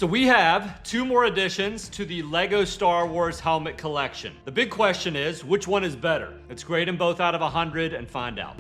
So we have 2 more additions to the LEGO Star Wars helmet collection. The big question is, which one is better? Let's grade them both out of 100 and find out.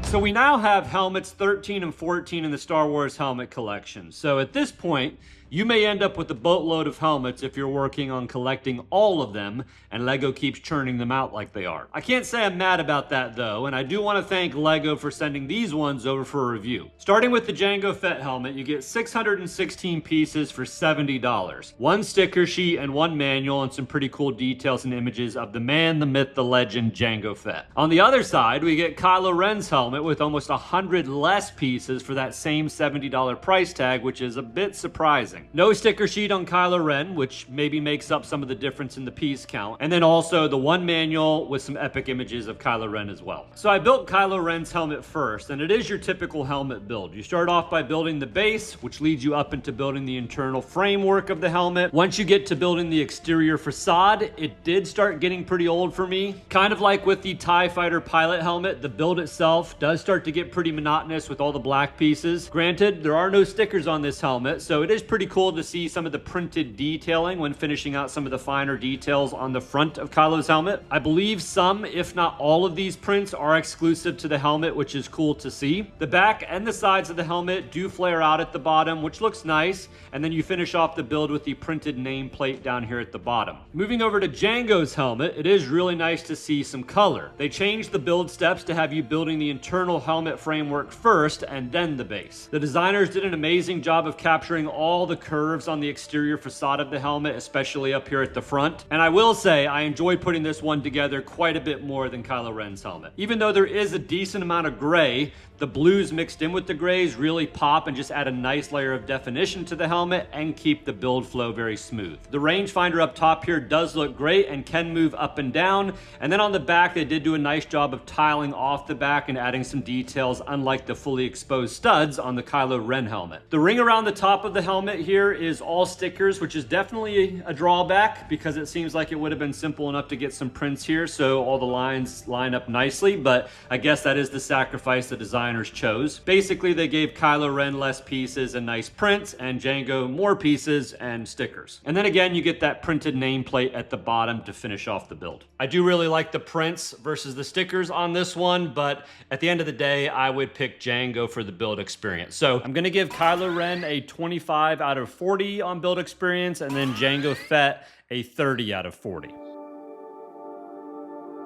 So we now have helmets 13 and 14 in the Star Wars helmet collection. So at this point, you may end up with a boatload of helmets if you're working on collecting all of them and LEGO keeps churning them out like they are. I can't say I'm mad about that though, and I do want to thank LEGO for sending these ones over for a review. Starting with the Jango Fett helmet, you get 616 pieces for $70. 1 sticker sheet and 1 manual and some pretty cool details and images of the man, the myth, the legend, Jango Fett. On the other side, we get Kylo Ren's helmet with almost 100 less pieces for that same $70 price tag, which is a bit surprising. No sticker sheet on Kylo Ren, which maybe makes up some of the difference in the piece count. And then also the 1 manual with some epic images of Kylo Ren as well. So I built Kylo Ren's helmet first, and it is your typical helmet build. You start off by building the base, which leads you up into building the internal framework of the helmet. Once you get to building the exterior facade, it did start getting pretty old for me. Kind of like with the TIE Fighter pilot helmet, the build itself does start to get pretty monotonous with all the black pieces. Granted, there are no stickers on this helmet, so it is pretty cool to see some of the printed detailing when finishing out some of the finer details on the front of Kylo's helmet. I believe some, if not all of these prints are exclusive to the helmet, which is cool to see. The back and the sides of the helmet do flare out at the bottom, which looks nice, and then you finish off the build with the printed nameplate down here at the bottom. Moving over to Jango's helmet, it is really nice to see some color. They changed the build steps to have you building the internal helmet framework first and then the base. The designers did an amazing job of capturing all the curves on the exterior facade of the helmet, especially up here at the front. And I will say, I enjoyed putting this one together quite a bit more than Kylo Ren's helmet. Even though there is a decent amount of gray, the blues mixed in with the grays really pop and just add a nice layer of definition to the helmet and keep the build flow very smooth. The rangefinder up top here does look great and can move up and down. And then on the back, they did do a nice job of tiling off the back and adding some details, unlike the fully exposed studs on the Kylo Ren helmet. The ring around the top of the helmet here is all stickers, which is definitely a drawback because it seems like it would have been simple enough to get some prints here so all the lines line up nicely, but I guess that is the sacrifice the designers chose. Basically, they gave Kylo Ren less pieces and nice prints, and Jango more pieces and stickers. And then again, you get that printed nameplate at the bottom to finish off the build. I do really like the prints versus the stickers on this one, but at the end of the day, I would pick Jango for the build experience. So I'm gonna give Kylo Ren a 25 out of 40 on build experience, and then Jango Fett a 30 out of 40.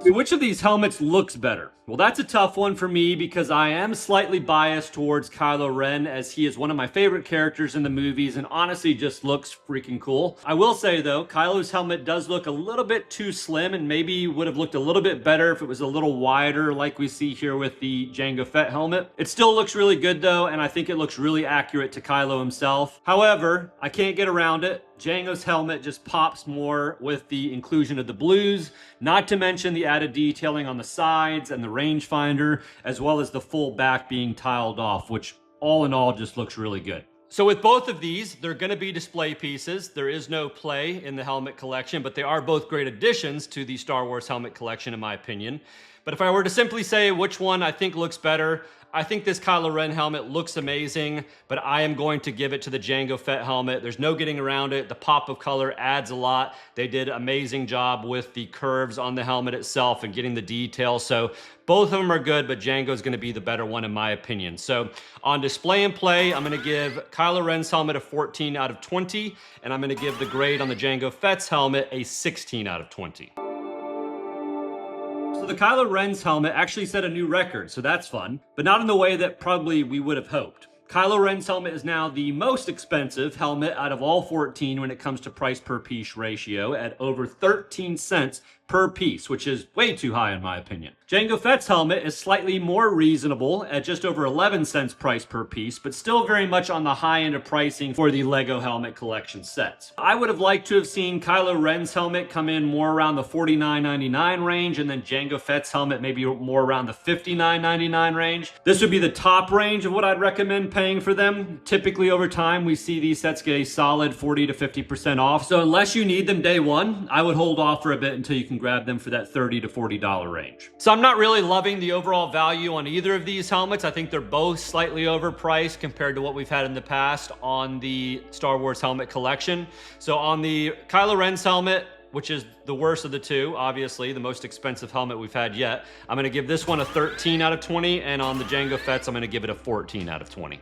So which of these helmets looks better? Well, that's a tough one for me because I am slightly biased towards Kylo Ren, as he is one of my favorite characters in the movies and honestly just looks freaking cool. I will say though, Kylo's helmet does look a little bit too slim and maybe would have looked a little bit better if it was a little wider like we see here with the Jango Fett helmet. It still looks really good though, and I think it looks really accurate to Kylo himself. However, I can't get around it. Jango's helmet just pops more with the inclusion of the blues, not to mention the added detailing on the sides and the rangefinder, as well as the full back being tiled off, which all in all just looks really good. So with both of these, they're going to be display pieces. There is no play in the helmet collection, but they are both great additions to the Star Wars helmet collection, in my opinion. But if I were to simply say which one I think looks better, I think this Kylo Ren helmet looks amazing, but I am going to give it to the Jango Fett helmet. There's no getting around it. The pop of color adds a lot. They did an amazing job with the curves on the helmet itself and getting the detail. So both of them are good, but Jango's going to be the better one in my opinion. So on display and play, I'm going to give Kylo Ren's helmet a 14 out of 20, and I'm going to give the grade on the Jango Fett's helmet a 16 out of 20. So the Kylo Ren's helmet actually set a new record, so that's fun, but not in the way that probably we would have hoped. Kylo Ren's helmet is now the most expensive helmet out of all 14 when it comes to price per piece ratio at over 13 cents per piece, which is way too high in my opinion. Jango Fett's helmet is slightly more reasonable at just over 11 cents price per piece, but still very much on the high end of pricing for the LEGO helmet collection sets. I would have liked to have seen Kylo Ren's helmet come in more around the $49.99 range, and then Jango Fett's helmet maybe more around the $59.99 range. This would be the top range of what I'd recommend paying for them. Typically over time, we see these sets get a solid 40 to 50% off. So unless you need them day one, I would hold off for a bit until you can can grab them for that $30 to $40 range. So I'm not really loving the overall value on either of these helmets. I think they're both slightly overpriced compared to what we've had in the past on the Star Wars helmet collection. So on the Kylo Ren's helmet, which is the worst of the two, obviously, the most expensive helmet we've had yet, I'm gonna give this one a 13 out of 20, and on the Jango Fett's, I'm gonna give it a 14 out of 20.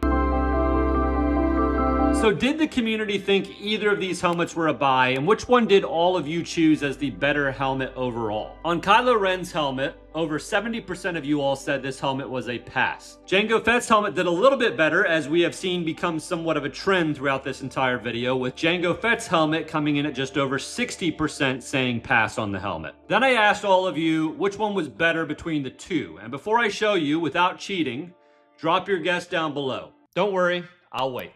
So did the community think either of these helmets were a buy, and which one did all of you choose as the better helmet overall? On Kylo Ren's helmet, over 70% of you all said this helmet was a pass. Jango Fett's helmet did a little bit better, as we have seen become somewhat of a trend throughout this entire video, with Jango Fett's helmet coming in at just over 60% saying pass on the helmet. Then I asked all of you which one was better between the two, and before I show you, without cheating, drop your guess down below. Don't worry, I'll wait.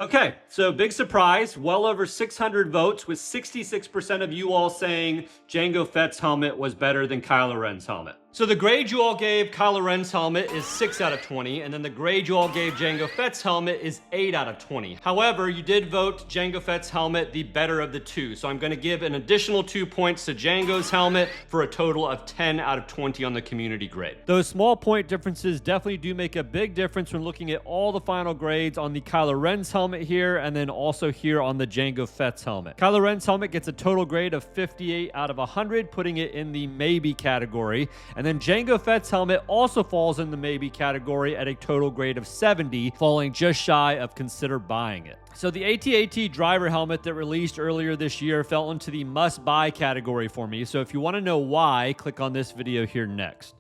Okay, so big surprise, well over 600 votes, with 66% of you all saying Jango Fett's helmet was better than Kylo Ren's helmet. So the grade you all gave Kylo Ren's helmet is 6 out of 20, and then the grade you all gave Jango Fett's helmet is 8 out of 20. However, you did vote Jango Fett's helmet the better of the two, so I'm going to give an additional 2 points to Jango's helmet for a total of 10 out of 20 on the community grade. Those small point differences definitely do make a big difference when looking at all the final grades on the Kylo Ren's helmet here, and then also here on the Jango Fett's helmet. Kylo Ren's helmet gets a total grade of 58 out of 100, putting it in the maybe category. And then Jango Fett's helmet also falls in the maybe category at a total grade of 70, falling just shy of consider buying it. So the AT-AT driver helmet that released earlier this year fell into the must-buy category for me. So if you want to know why, click on this video here next.